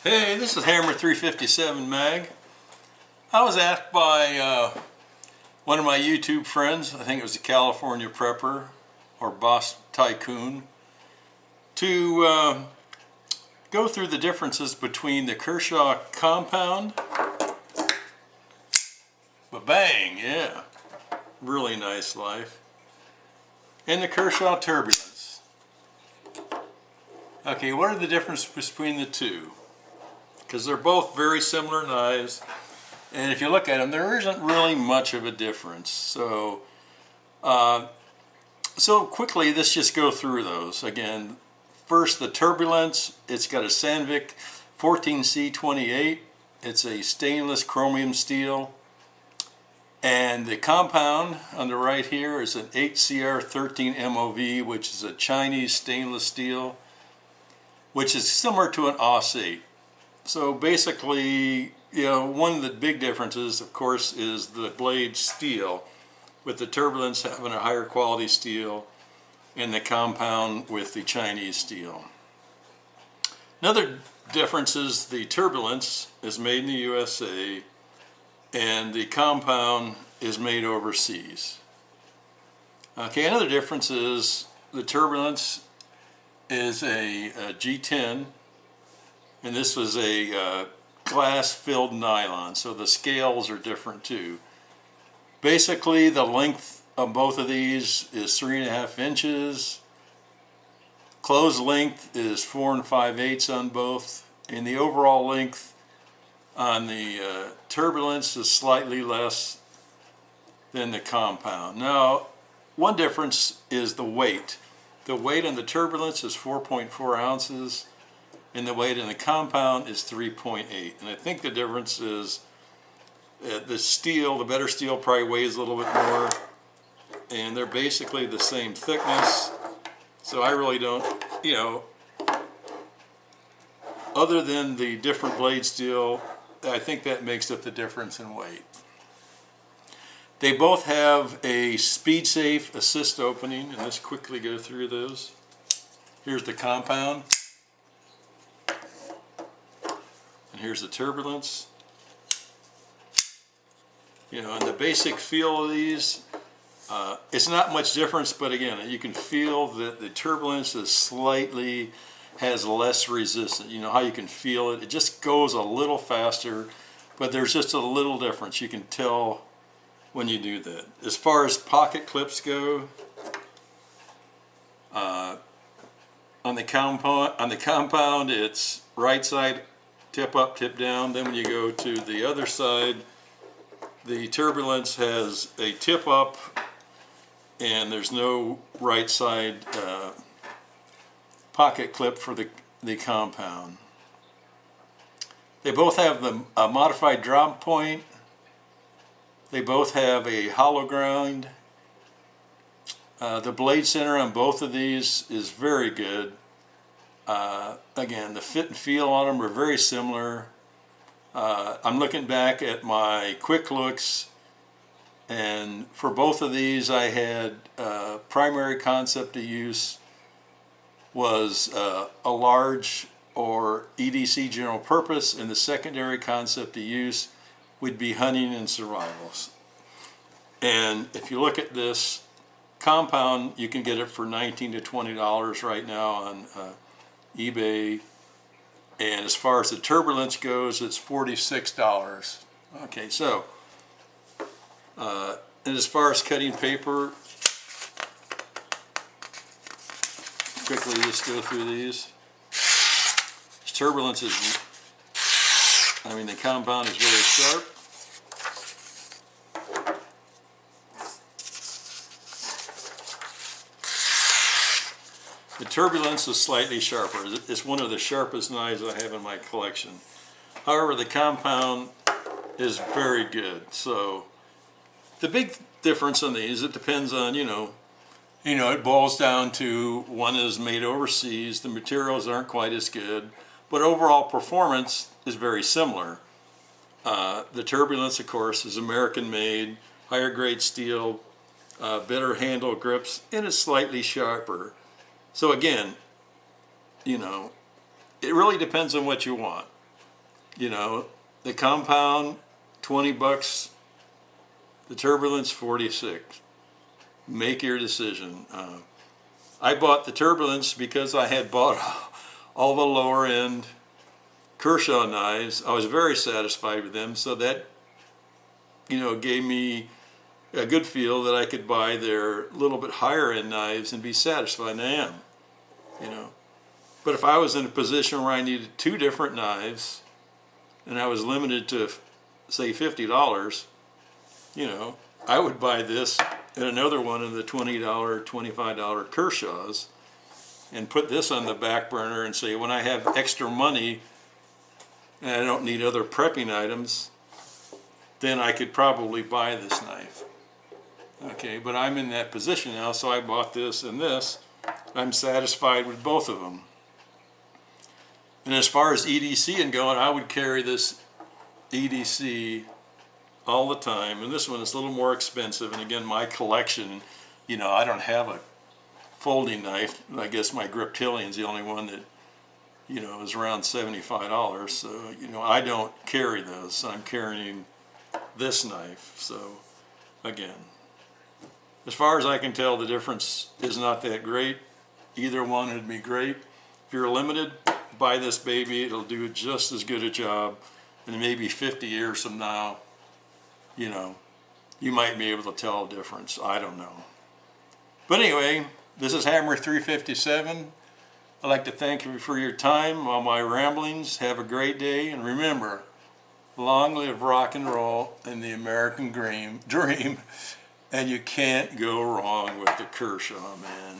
Hey, this is Hammer 357 Mag. I was asked by one of my YouTube friends, I think it was a California Prepper or Boss Tycoon, to go through the differences between the Kershaw compound, ba-bang, yeah, really nice life, and the Kershaw Turbulence. Okay, what are the differences between the two? Because they're both very similar knives, and if you look at them, there isn't really much of a difference. So quickly, let's just go through those. Again, first the Turbulence, it's got a Sandvik 14C28. It's a stainless chromium steel. And the compound on the right here is an 8CR13 MOV, which is a Chinese stainless steel, which is similar to an AUS 8. So basically, one of the big differences, of course, is the blade steel, with the Turbulence having a higher quality steel and the compound with the Chinese steel. Another difference is the Turbulence is made in the USA and the compound is made overseas. Okay, another difference is the Turbulence is a G10, and this was a glass-filled nylon, so the scales are different too. Basically, the length of both of these is 3.5 inches. Closed length is 4 5/8 on both, and the overall length on the Turbulence is slightly less than the compound. Now, one difference is the weight. The weight on the Turbulence is 4.4 ounces, and the weight in the compound is 3.8. And I think the difference is the steel, the better steel probably weighs a little bit more, and they're basically the same thickness. So I really don't, other than the different blade steel, I think that makes up the difference in weight. They both have a speed safe assist opening, and let's quickly go through those. Here's the compound. And here's the Turbulence. And the basic feel of these, it's not much difference, but again, you can feel that the Turbulence is has less resistance. You know how you can feel it? It just goes a little faster, but there's just a little difference. You can tell when you do that. As far as pocket clips go, on the compound, it's right side tip up, tip down. Then when you go to the other side, the Turbulence has a tip up, and there's no right side pocket clip for the compound. They both have a modified drop point. They both have a hollow ground. The blade center on both of these is very good. Again, the fit and feel on them are very similar. I'm looking back at my quick looks, and for both of these I had primary concept of use was a large or EDC general purpose, and the secondary concept of use would be hunting and survivals. And if you look at this compound, you can get it for $19 to $20 right now on eBay. And as far as the Turbulence goes, it's $46. Okay, so, and as far as cutting paper, quickly just go through these. This Turbulence is, the compound is very sharp. The Turbulence is slightly sharper. It's one of the sharpest knives I have in my collection. However, the compound is very good. So the big difference on these, it depends on, it boils down to one is made overseas, the materials aren't quite as good, but overall performance is very similar. The Turbulence, of course, is American made, higher grade steel, better handle grips, and it's slightly sharper. So again, it really depends on what you want. You know, the Compound, 20 bucks. The Turbulence, 46. Make your decision. I bought the Turbulence because I had bought all the lower end Kershaw knives. I was very satisfied with them, so that, you know, gave me a good feel that I could buy their little bit higher end knives and be satisfied, and I am, you know. But if I was in a position where I needed two different knives and I was limited to, say, $50, you know, I would buy this and another one of the $20, $25 Kershaws and put this on the back burner and say, when I have extra money and I don't need other prepping items, then I could probably buy this knife. Okay, but I'm in that position now, so I bought this and this. I'm satisfied with both of them. And as far as EDC and going, I would carry this EDC all the time. And this one is a little more expensive. And again, my collection, you know, I don't have a folding knife. I guess my Griptilian's the only one that, you know, is around $75. So, you know, I don't carry those. I'm carrying this knife. So, again, as far as I can tell, the difference is not that great. Either one would be great. If you're limited, buy this baby. It'll do just as good a job. And maybe 50 years from now, you know, you might be able to tell a difference. I don't know. But anyway, this is Hammer 357. I'd like to thank you for your time on my ramblings. Have a great day. And remember, long live rock and roll and the American dream. And you can't go wrong with the Kershaw, man.